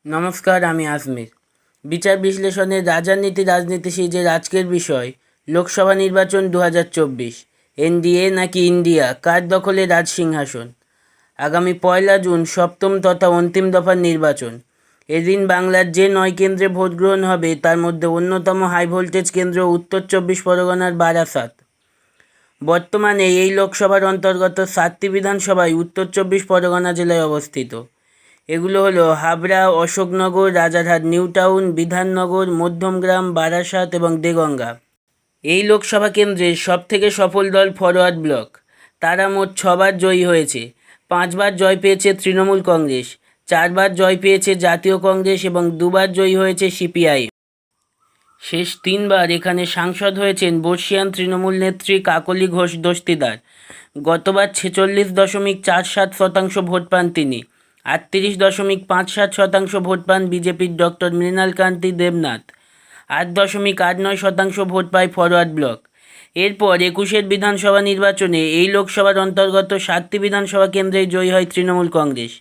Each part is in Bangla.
নমস্কার, আমি আজমির। বিচার বিশ্লেষণের রাজনীতি রাজনীতি সিরিজের আজকের বিষয় লোকসভা নির্বাচন 2024। এনডিএ নাকি ইন্ডিয়া, কার দখলে রাজ সিংহাসন? আগামী 1 জুন সপ্তম তথা অন্তিম দফার নির্বাচন। এদিন বাংলার যে 9 কেন্দ্রে ভোট গ্রহণ হবে তার মধ্যে অন্যতম হাই ভোল্টেজ কেন্দ্র উত্তর 24 পরগনার বারাসাত। বর্তমানে এই লোকসভার অন্তর্গত 7টি বিধানসভায় উত্তর 24 পরগনা জেলায় অবস্থিত। এগুলো হলো হাবড়া, অশোকনগর, রাজারহাট নিউ টাউন, বিধাননগর, মধ্যমগ্রাম, বারাসাত এবং দেগঙ্গা। এই লোকসভা কেন্দ্রের সবথেকে সফল দল ফরওয়ার্ড ব্লক। তারা মোট 6বার জয়ী হয়েছে। 5বার জয় পেয়েছে তৃণমূল কংগ্রেস, 4বার জয় পেয়েছে জাতীয় কংগ্রেস এবং 2বার জয়ী হয়েছে সিপিআই। শেষ 3বার এখানে সাংসদ হয়েছেন বর্ষীয়ান তৃণমূল নেত্রী কাকলি ঘোষ দস্তিদার। গতবার 46.47% ভোট পান তিনি। 38.57% ভোট পান বিজেপির ডক্টর মৃণালকান্তি দেবনাথ। 8.89% ভোট পায় ফরওয়ার্ড ব্লক। এরপর 21 বিধানসভা নির্বাচনে এই লোকসভার অন্তর্গত 7টি বিধানসভা কেন্দ্রেই জয়ী হয় তৃণমূল কংগ্রেস।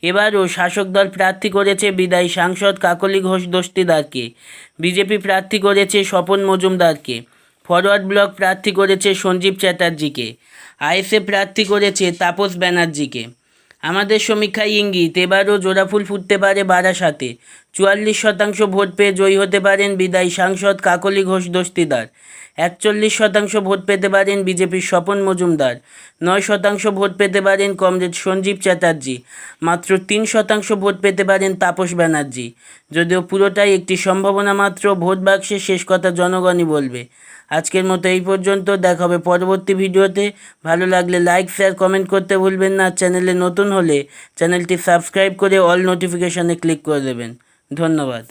এবারও শাসক দল প্রার্থী করেছে বিদায়ী সাংসদ কাকলি ঘোষ দস্তিদারকে, বিজেপি প্রার্থী করেছে স্বপন মজুমদারকে, ফরওয়ার্ড ব্লক প্রার্থী করেছে সঞ্জীব চ্যাটার্জিকে, আইএসএফ প্রার্থী করেছে তাপস ব্যানার্জিকে। আমাদের সমীক্ষায় ইঙ্গিত এবারও জোড়াফুল ফুটতে পারে বারাসাতে। 44% ভোট পেয়ে জয়ী হতে পারেন বিদায়ী সাংসদ কাকলি ঘোষ দস্তিদার। 41% ভোট পেতে পারেন বিজেপির স্বপন মজুমদার। 9% ভোট পেতে পারেন কমরেড সঞ্জীব চ্যাটার্জি। মাত্র 3% ভোট পেতে পারেন তাপস ব্যানার্জি। যদিও পুরোটাই একটি সম্ভাবনা মাত্র, ভোট বাক্সে শেষ কথা জনগণই বলবে। আজকের মতো এই পর্যন্ত, দেখা হবে পরবর্তী ভিডিওতে। ভালো লাগলে লাইক, শেয়ার, কমেন্ট করতে ভুলবেন না। চ্যানেলে নতুন হলে চ্যানেলটি সাবস্ক্রাইব করে অল নোটিফিকেশানে ক্লিক করে দেবেন। ধন্যবাদ।